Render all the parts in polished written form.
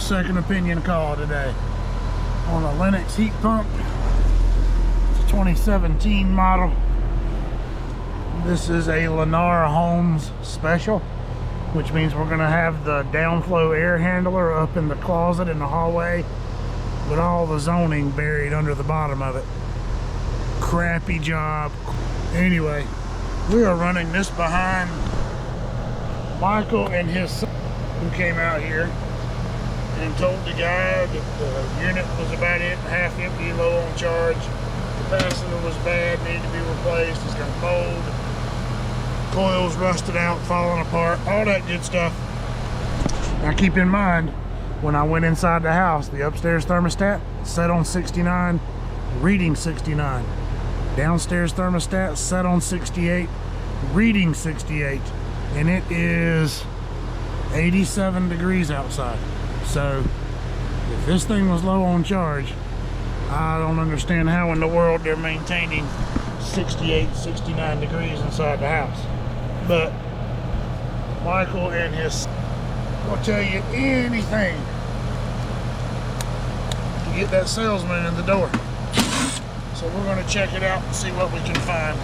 second opinion call today on a Lennox heat pump. It's a 2017 model. This is a Lennar Homes special, which means we're going to have the downflow air handler up in the closet in the hallway with all the zoning buried under the bottom of it. Crappy job. Anyway, we are running this behind Michael and his son, who came out here and told the guy that the unit was about half empty, low on charge. The capacitor was bad, needed to be replaced. It's got mold, coils rusted out, falling apart, all that good stuff. Now keep in mind, when I went inside the house, the upstairs thermostat set on 69, reading 69. Downstairs thermostat set on 68, reading 68. And it is 87 degrees outside. So if this thing was low on charge, I don't understand how in the world they're maintaining 68, 69 degrees inside the house. But Michael and his will tell you anything to get that salesman in the door. So we're going to check it out and see what we can find.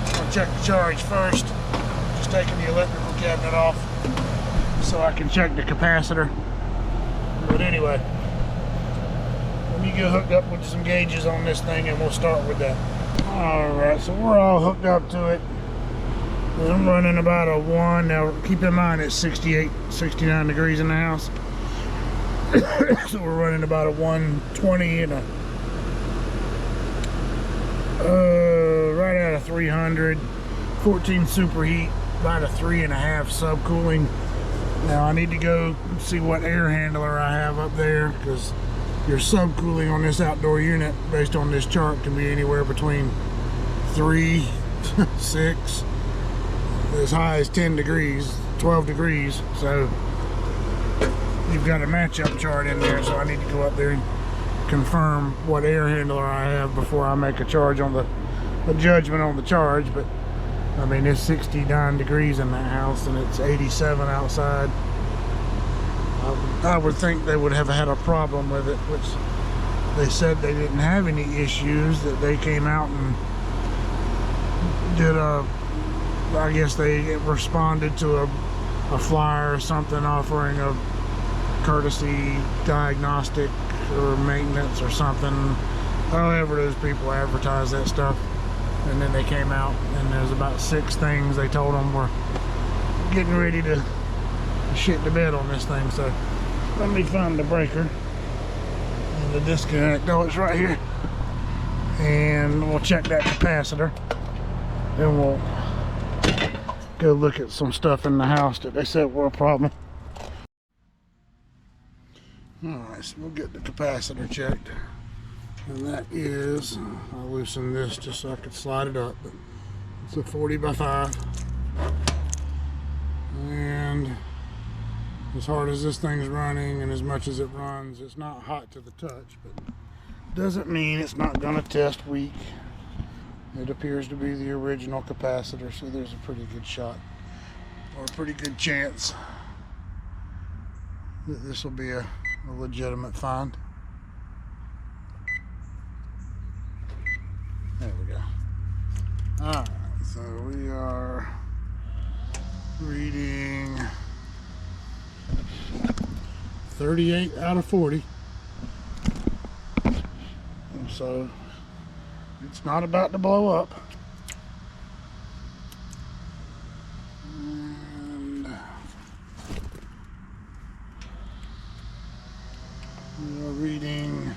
I'm going to check the charge first. Just taking the electrical cabinet off so I can check the capacitor. But anyway, let me get hooked up with some gauges on this thing and we'll start with that. Alright, so we're all hooked up to it. I'm running about a 1. Now keep in mind it's 68, 69 degrees in the house. So we're running about a 120 and a right out of 300, 14 superheat, about a 3.5 subcooling. Now I need to go see what air handler I have up there, because your subcooling on this outdoor unit based on this chart can be anywhere between 3, 6, as high as 10 degrees, 12 degrees. So you've got a matchup chart in there, so I need to go up there and confirm what air handler I have before I make a charge on a judgment on the charge. But I mean, it's 69 degrees in that house and it's 87 outside. I would think they would have had a problem with it, which they said they didn't have any issues, that they came out and did I guess they responded to a flyer or something offering a courtesy diagnostic or maintenance or something. However those people advertise that stuff. And then they came out and there's about 6 things they told them were getting ready to shit the bed on this thing. So let me find the breaker and the disconnect. Oh, it's right here. And we'll check that capacitor. Then we'll go look at some stuff in the house that they said were a problem. Alright, so we'll get the capacitor checked. And that is, I'll loosen this just so I can slide it up, but it's a 40 by 5. And as hard as this thing's running and as much as it runs, it's not hot to the touch, but doesn't mean it's not going to test weak. It appears to be the original capacitor, so there's a pretty good shot, or a pretty good chance that this will be a legitimate find. There we go. Alright, so we are reading 38 out of 40. And so it's not about to blow up. And we are reading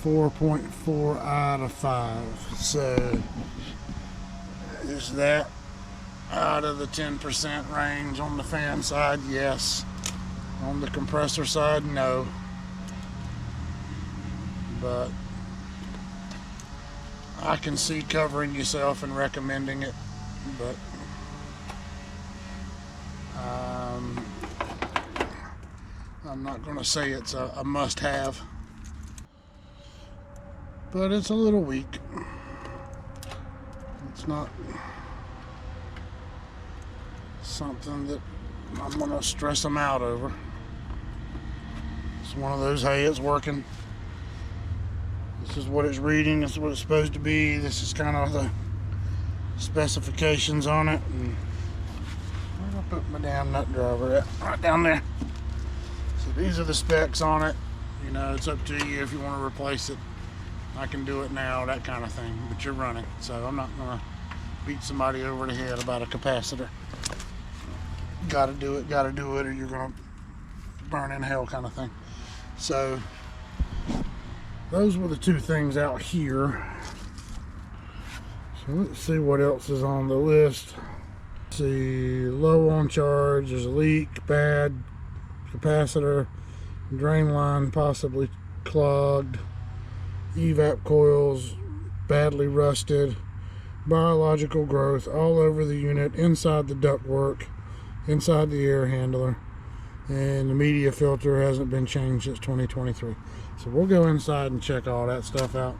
4.4 out of 5. So is that out of the 10% range on the fan side? Yes. On the compressor side, no. But I can see covering yourself and recommending it, but I'm not going to say it's a must-have. But it's a little weak. It's not something that I'm gonna stress them out over. It's one of those, hey, it's working. This is what it's reading. This is what it's supposed to be. This is kind of the specifications on it. And where did I put my damn nut driver at? Right down there. So these are the specs on it. You know, it's up to you if you want to replace it. I can do it now, that kind of thing. But you're running, so I'm not gonna beat somebody over the head about a capacitor. Gotta do it, or you're gonna burn in hell, kind of thing. So those were the two things out here. So let's see what else is on the list. Let's see, low on charge, there's a leak, bad capacitor, drain line possibly clogged, evap coils badly rusted, biological growth all over the unit, inside the ductwork, inside the air handler, and the media filter hasn't been changed since 2023. So we'll go inside and check all that stuff out.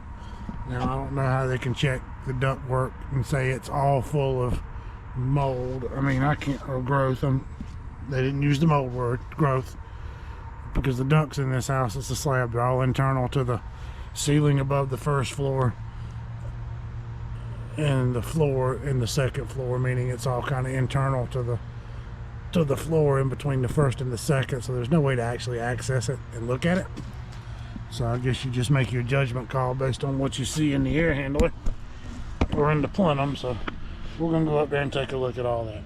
Now I don't know how they can check the ductwork and say it's all full of mold. I mean, I can't, or growth. They didn't use the mold word, growth, because the ducts in this house, it's a slab, they're all internal to the ceiling above the first floor and the floor in the second floor, meaning it's all kind of internal to the floor in between the first and the second, so there's no way to actually access it and look at it. So I guess you just make your judgment call based on what you see in the air handler or in the plenum. So we're gonna go up there and take a look at all that.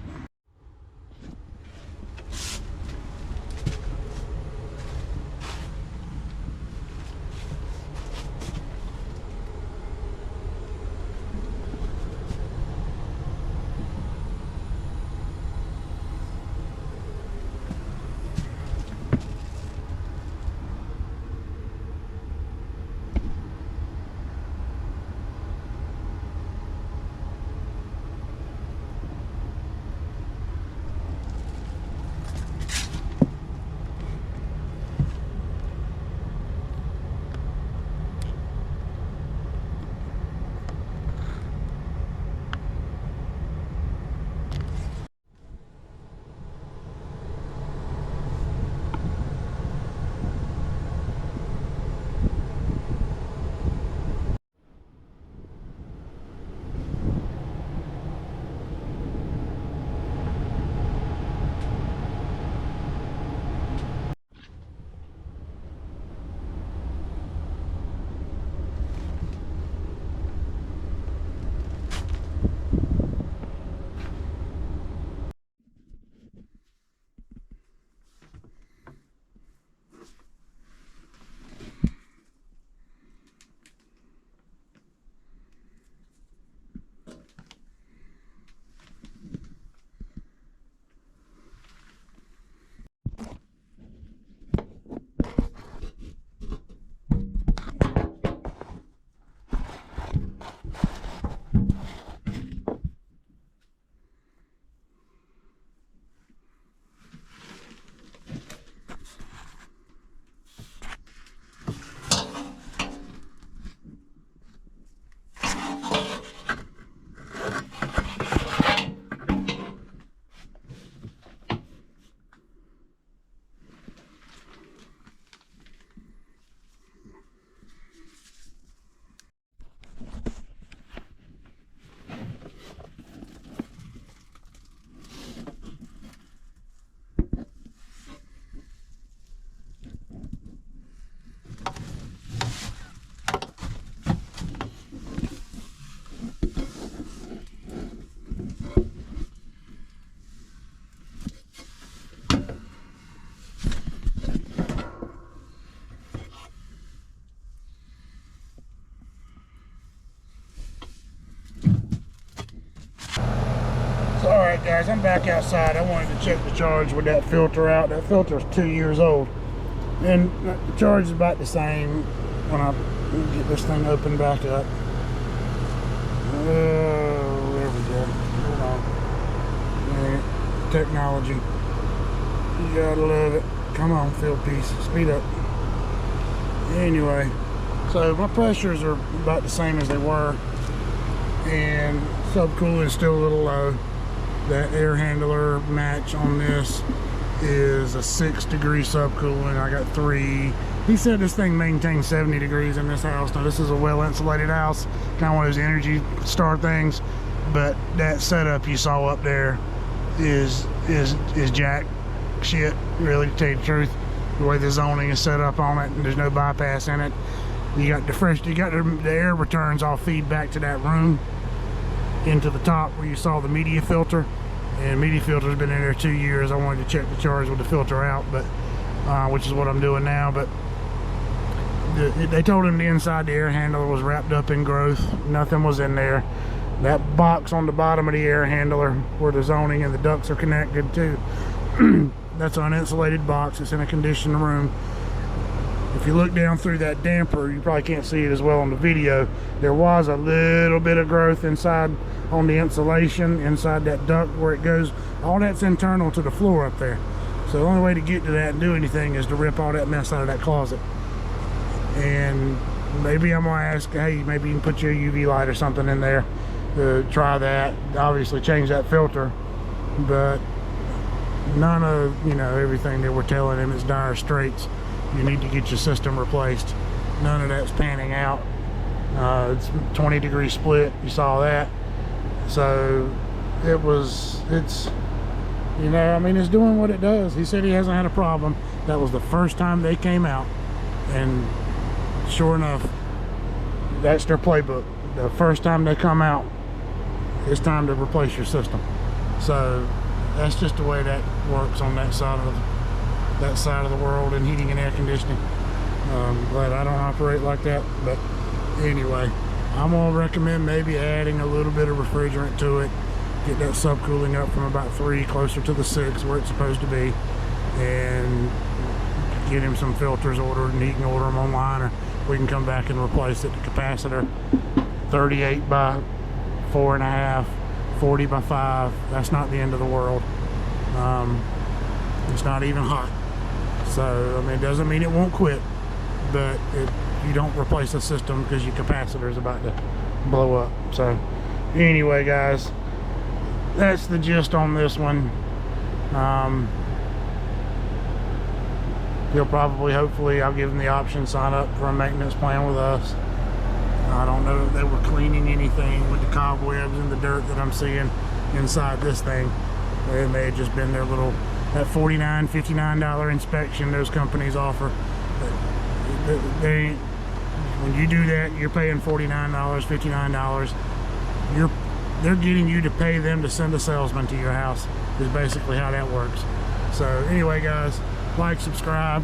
Alright guys, I'm back outside. I wanted to check the charge with that filter out. That filter's 2 years old. And the charge is about the same when I get this thing opened back up. There we go. Hold on. Yeah, technology. You gotta love it. Come on, field piece. Speed up. Anyway, so my pressures are about the same as they were. And subcooling is still a little low. That air handler match on this is a 6-degree subcooling. I got 3. He said this thing maintains 70 degrees in this house. Now this is a well insulated house, kind of one of those Energy Star things, but that setup you saw up there is jack shit, really, to tell you the truth. The way the zoning is set up on it, and there's no bypass in it. You got the air returns all feed back to that room into the top where you saw the media filter, and media filter's been in there 2 years. I wanted to check the charge with the filter out, but which is what I'm doing now. But they told him the inside the air handler was wrapped up in growth. Nothing was in there. That box on the bottom of the air handler where the zoning and the ducts are connected to, that's an uninsulated box. It's in a conditioned room. If you look down through that damper, you probably can't see it as well on the video. There was a little bit of growth inside on the insulation, inside that duct where it goes. All that's internal to the floor up there. So the only way to get to that and do anything is to rip all that mess out of that closet. And maybe I'm gonna ask, hey, maybe you can put your UV light or something in there to try that. Obviously change that filter, but none of, you know, everything that we're telling him is dire straits. You need to get your system replaced. None of that's panning out. It's 20-degree split, you saw that. So it's, you know, I mean, it's doing what it does. He said he hasn't had a problem. That was the first time they came out, and sure enough, that's their playbook. The first time they come out, it's time to replace your system. So that's just the way that works on that side of the world in heating and air conditioning. Glad I don't operate like that, but anyway, I'm gonna recommend maybe adding a little bit of refrigerant to it, get that subcooling up from about 3 closer to the 6 where it's supposed to be, and get him some filters ordered, and he can order them online, or we can come back and replace it. The capacitor, 38 by 4.5, 40 by 5, that's not the end of the world. It's not even hot. So, I mean, it doesn't mean it won't quit, but you don't replace the system because your capacitor is about to blow up. So, anyway, guys, that's the gist on this one. He'll probably, hopefully, I'll give him the option, sign up for a maintenance plan with us. I don't know if they were cleaning anything with the cobwebs and the dirt that I'm seeing inside this thing. It may have just been their little, that $49, $59 inspection those companies offer. When you do that, you're paying $49, $59. They're getting you to pay them to send a salesman to your house, is basically how that works. So anyway, guys, like, subscribe.